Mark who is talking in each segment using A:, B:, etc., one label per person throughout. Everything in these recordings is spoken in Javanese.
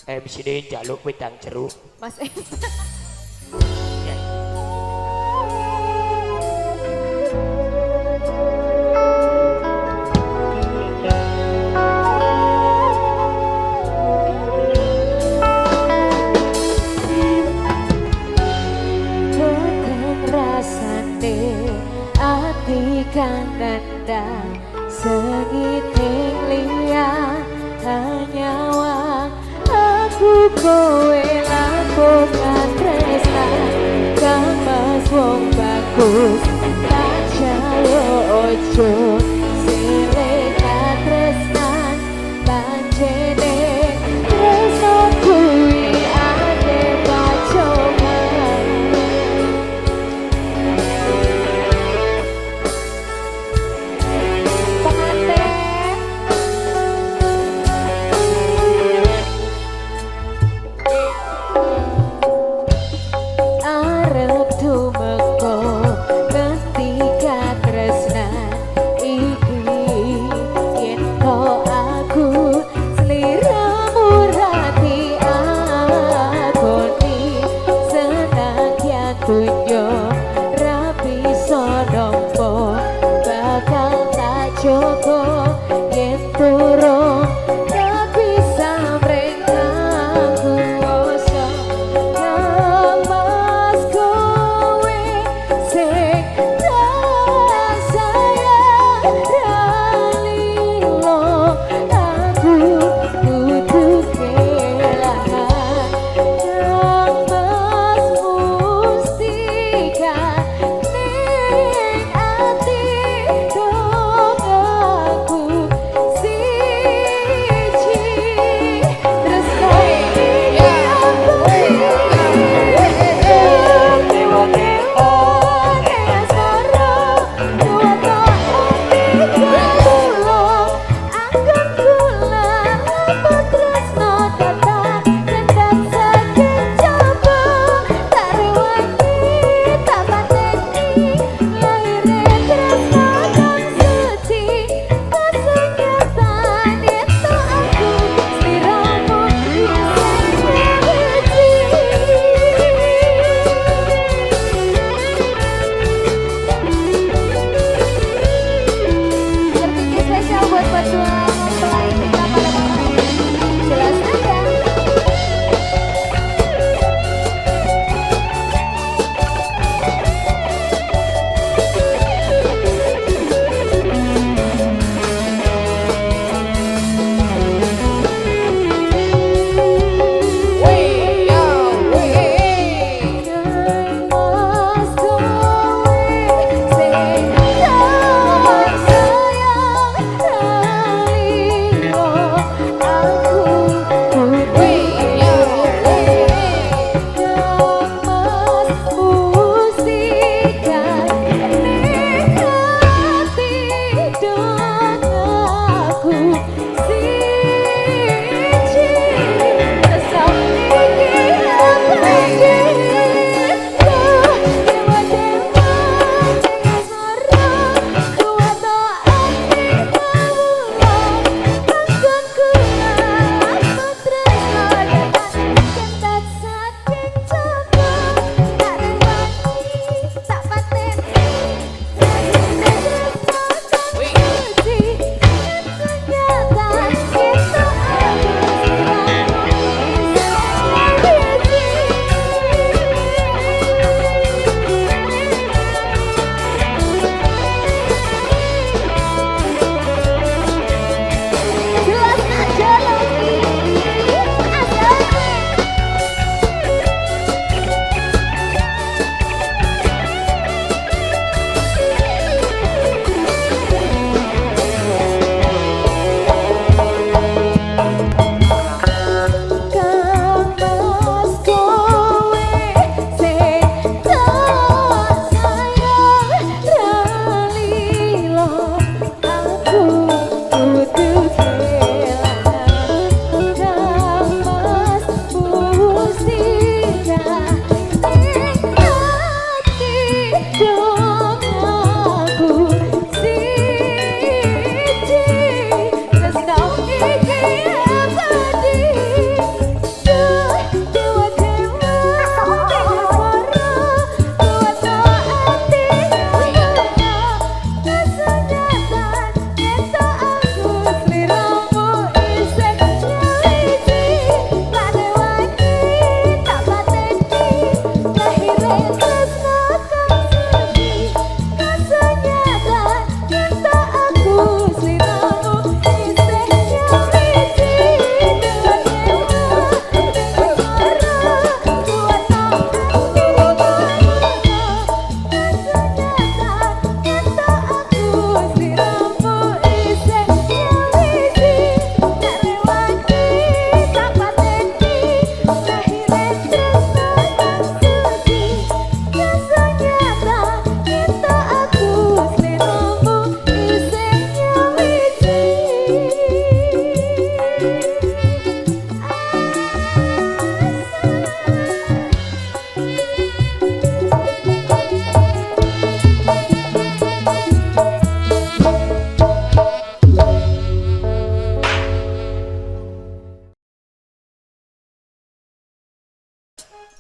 A: MC ini jaluk wedang jeruk.
B: Mas
C: kang nandang segiting liya hanyawa aku kowe lakukan tresnan kang mas wong bagus tak jalo ojo silekan tresnan banjene tresno kuwi ade pacoban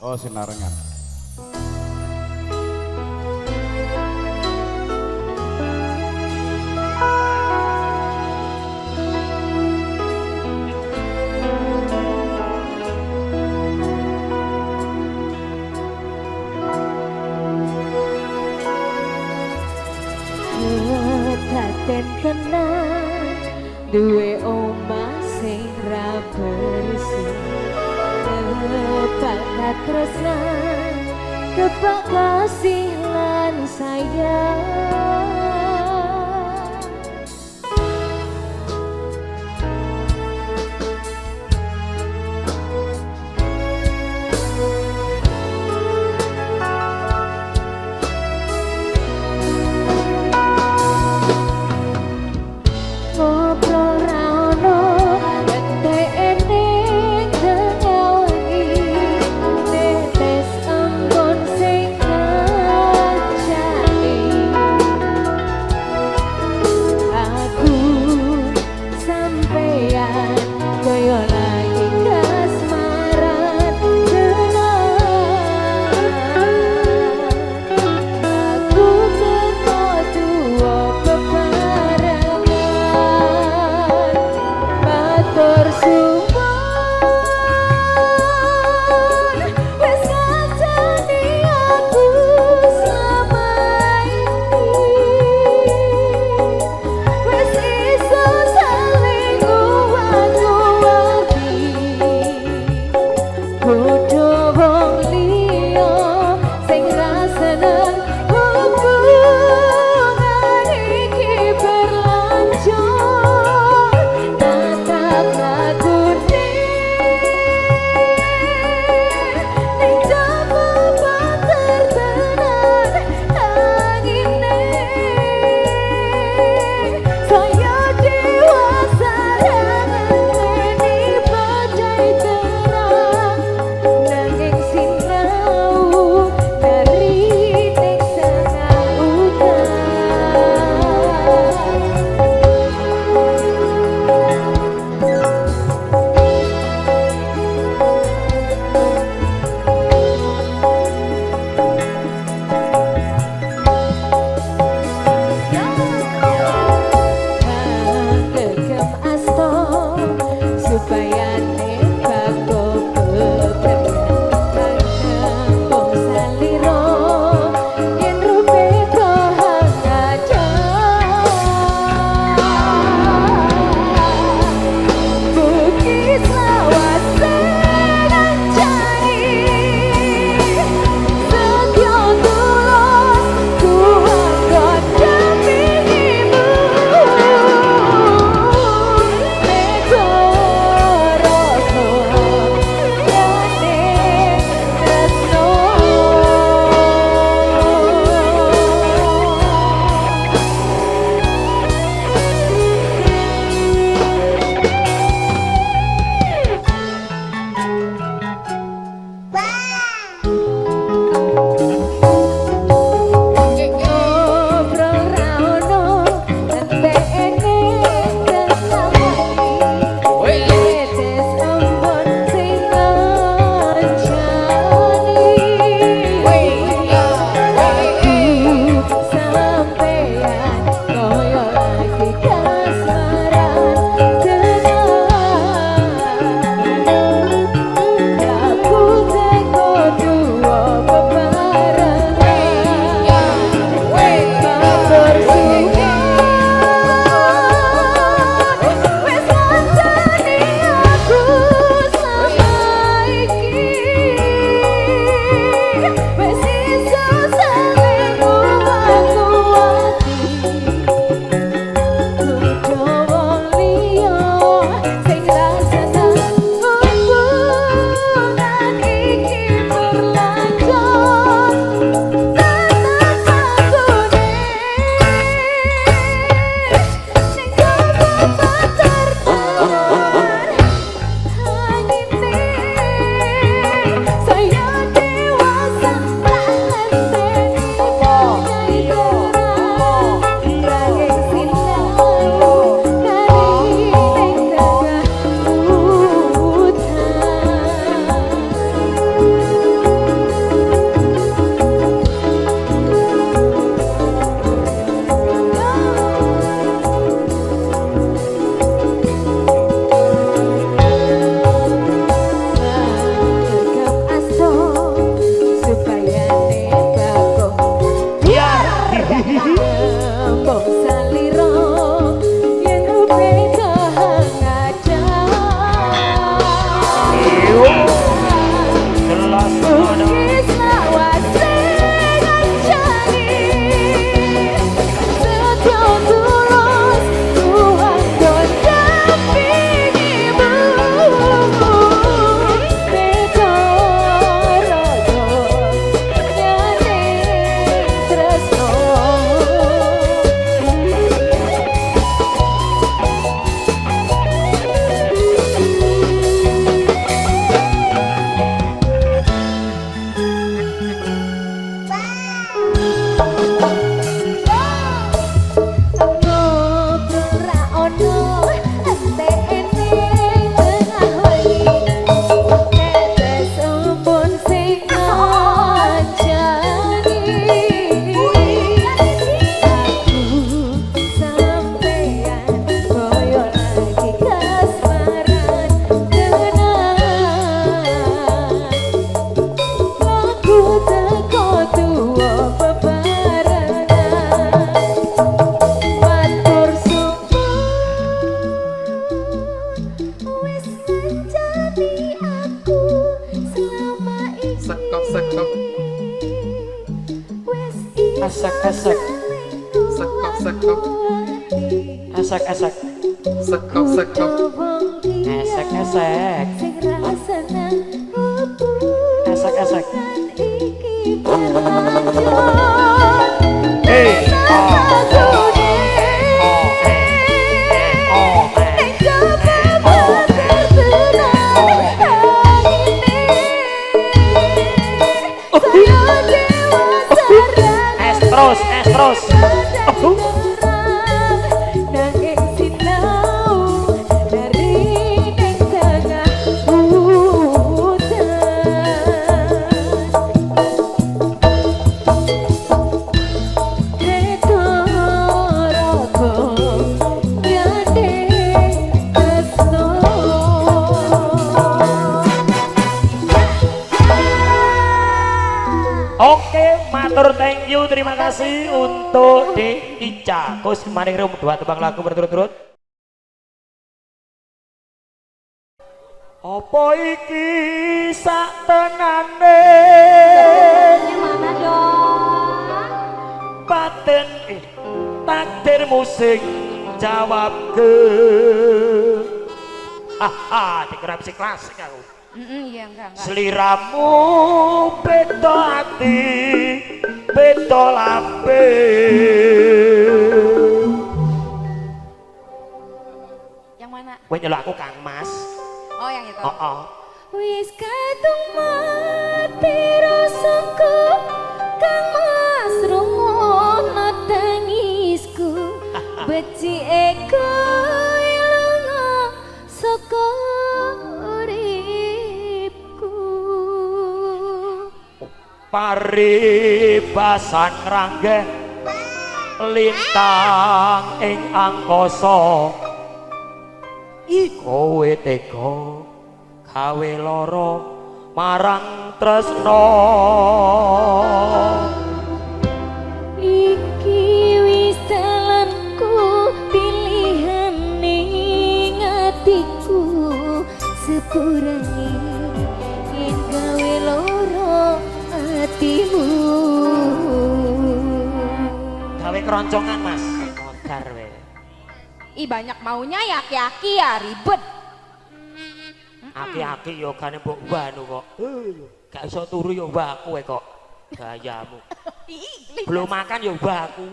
B: Oh, sinarengan.
C: Ketaten kenang duwe omah sing ra bersih, kepak tresnan, kepak kasih lan sayang. Ngobrol rano entek ening tengawangi, tetes embun sing kancane. Aku sampeyan koyo lagi kasmaran tenan. Aku teko tuwa bebarengan.
A: esek
B: Sekop sekop
A: esek esek
B: sekop sekop
A: esek esek esek esek terus matur thank you, terima kasih untuk Dek Ica Kus Maningrum 2 tebang lagu berturut-turut. Apa iki sak tenane
C: Gimana dong?
A: batin takdir musik jawab ke dikira musik klasik aku.
C: Iya enggak.
A: Seliramu beda hati beda lambe.
C: Yang mana?
A: Kowe nyelok aku Kang Mas.
C: Oh yang itu.
D: Wis kadung mati rasaku Kang Mas rungono tangisku beci eko lunga saka uripku
A: Paribasan ngrangge lintang ing angkasa kowe tega gawe lara marang tresna.
D: Iki wis dalanku pilihan ning atiku sepurane yen gawe lara atimu
A: Gawe keroncongan Mas modar we.
C: Ih banyak maunya ya aki-aki ya ribet.
A: Aki-aki yo gane mbok wanu kok. Gak iso turu yo mbakku kok. Gayamu. Belum makan yo mbakku.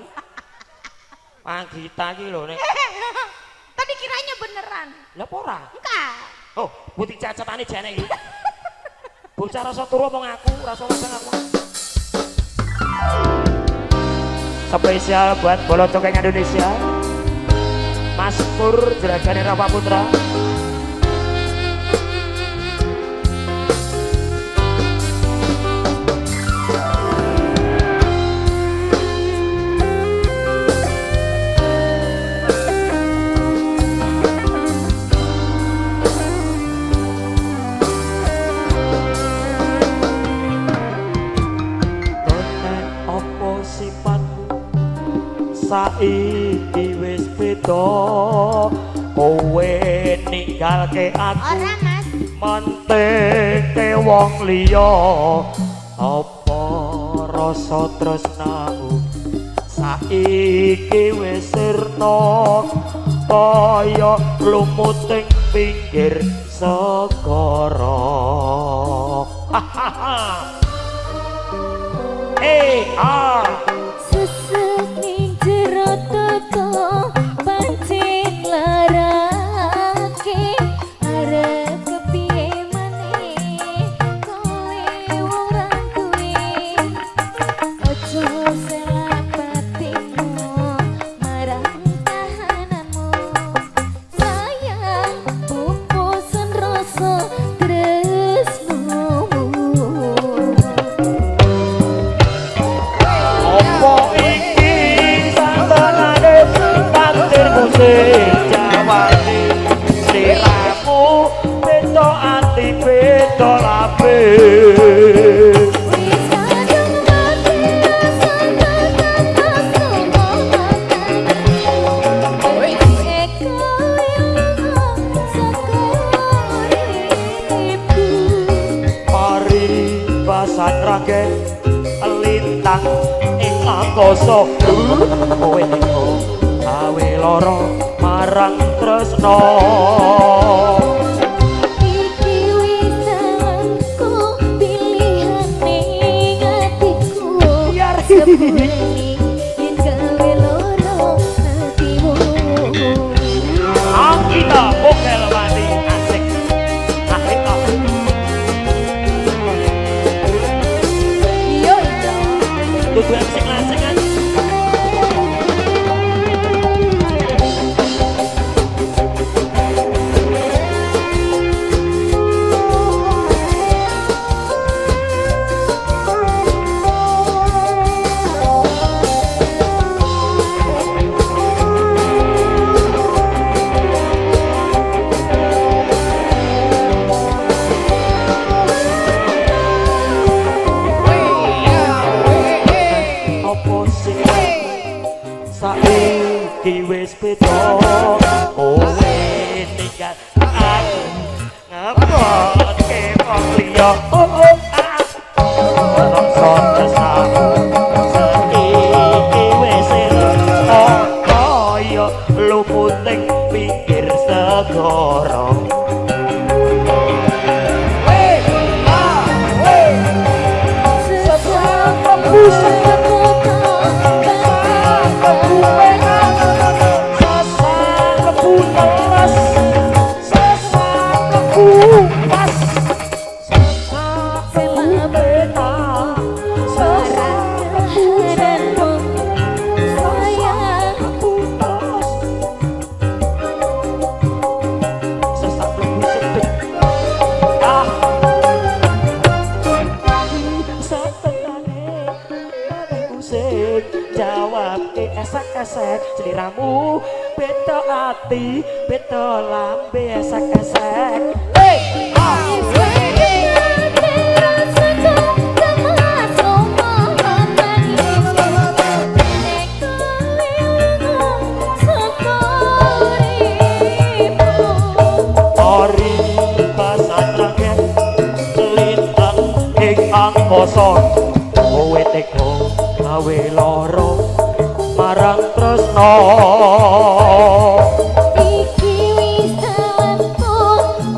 A: Panggita iki lho nek.
C: Tadi kiranya beneran.
A: Lah apa ora?
C: Enggak.
A: Oh, putih cacatane jane iki. Bocah rasa turu omong aku, rasa wedang aku. Spesial buat Bolo Cokeng Indonesia. Mas Pur Jeragane Rawa Putra. Saiki wis beda kowe ninggalke aku
C: Ora Mas.
A: menteke wong liya apa rasa tresnaku saiki wis sirna kaya lumuting pinggir segara.
D: sesek ning jero toko pancen larake arep kepiye maneh kowe wong ra duwe aja selak batinmu marang kahananmu sayang pupusan rasa tresnomu.
A: Apa iki santanane takdir musik jawani sliramu beda ati beda labe.
D: Wis kadung mati rasa wis eko lunga saka uripku
A: Paribasan rage lintang ing angkasa kowe teko gawe lara marang tresna
D: Iki wis aku pilihan ning atiku
A: biar
D: sepurane yen gawe loro hatimu
A: kita bokel mati asik asik kok
C: Iya iya.
A: kudu asik asik kan opo sing saiki wis beda kowe tinggal aku ngepotke wong liya rasa tresnamu saiki wis kaya lumuting pinggir segara jawab esek-esek seliramu beda ati beda lambe esek-esek ori pasan rakyat lintang ing angkasa kowe teko gawe lara marang tresna
D: Iki wis aku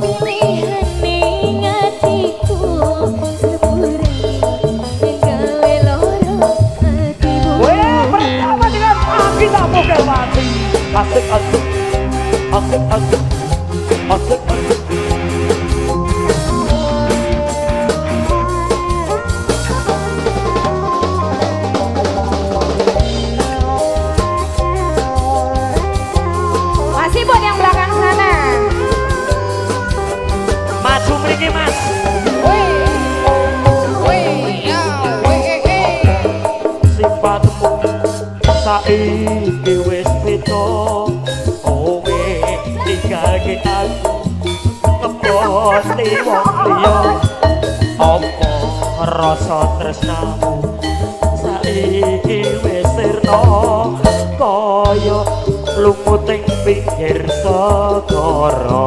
D: pilihan ning atiku sepurane yen gawe loro hatimu
A: bersama dengan kita bokel mati asik asik asik asik asik asik
C: Masih buat yang belakang sana.
A: maju mriki mas sifatmu saiki wis beda kowe tinggalke aku ngepoti wong liya apa rasa tresnamu saiki wis sirna kaya lumuting pinggir segara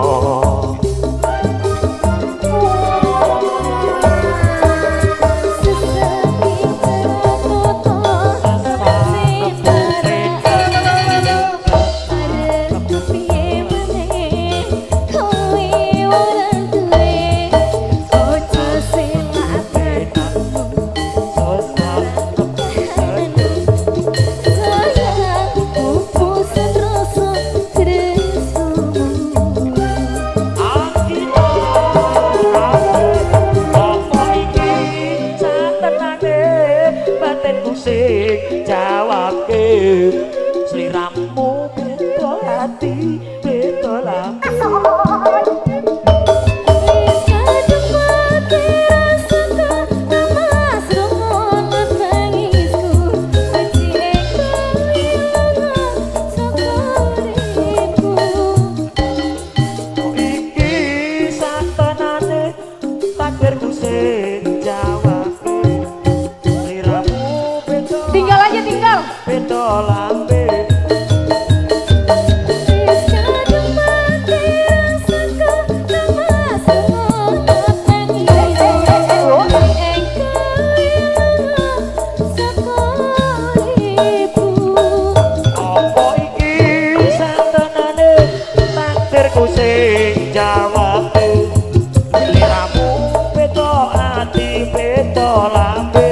A: jawab liramu beda ati beda lambe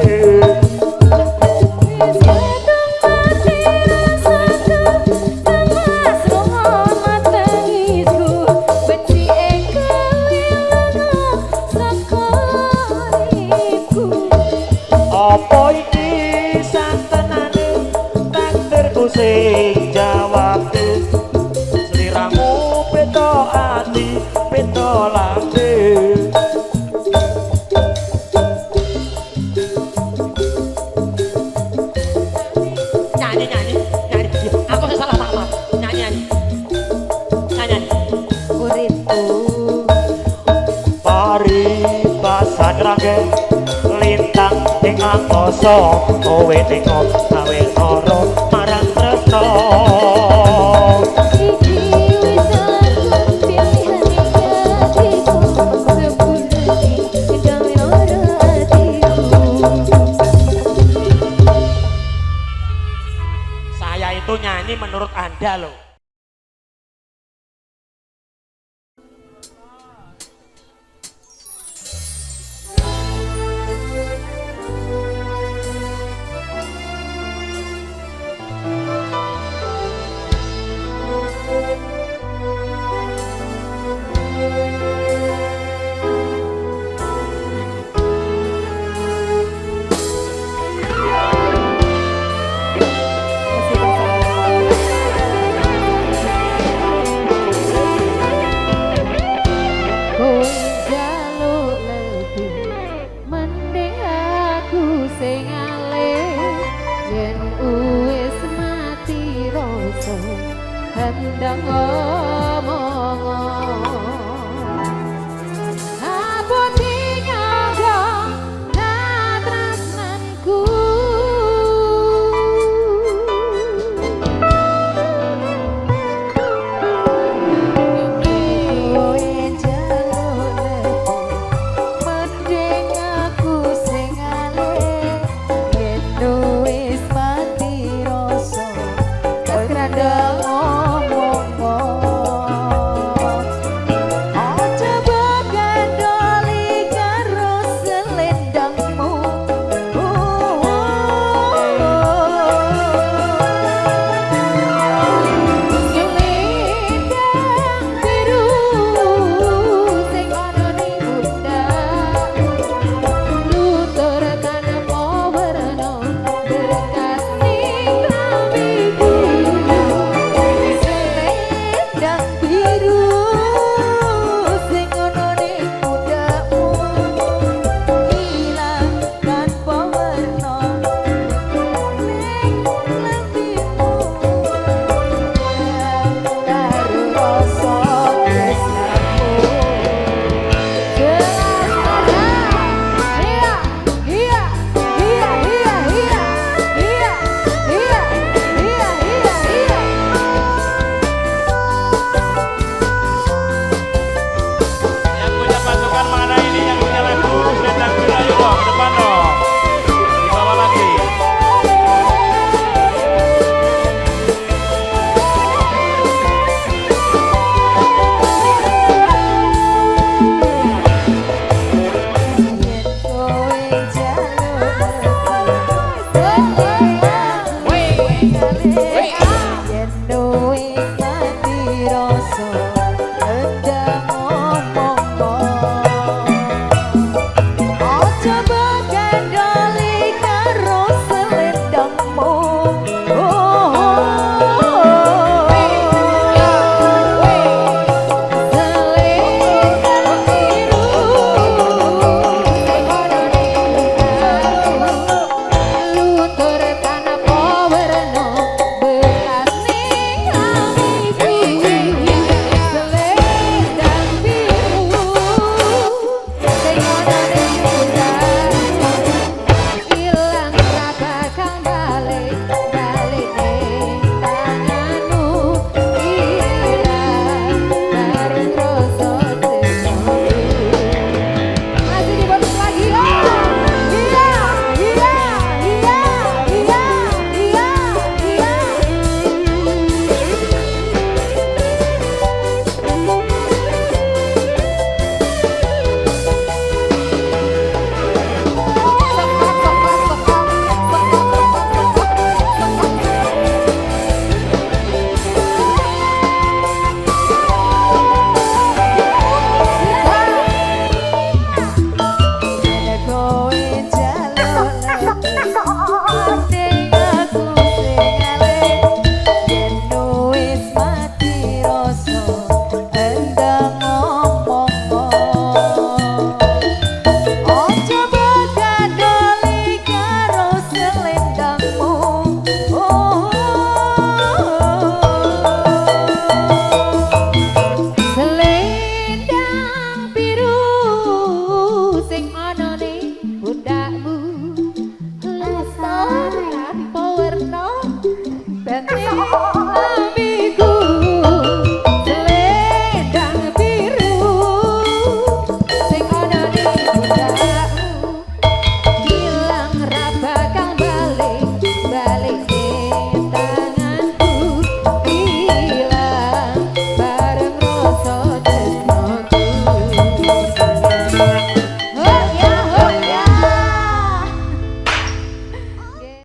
A: apa iki santenane takdirku sing jawab sliramu beda ati beda lambe nyanyi aku salah maaf nyanyi
D: Uripku
A: paribasan rangge lintang ing angkasa kowe ning gawe lara marang tresno
D: iki wis aku pilihan hatiku sepurane gawe ora atiku
A: saya itu nyanyi menurut Anda loh.
C: Ati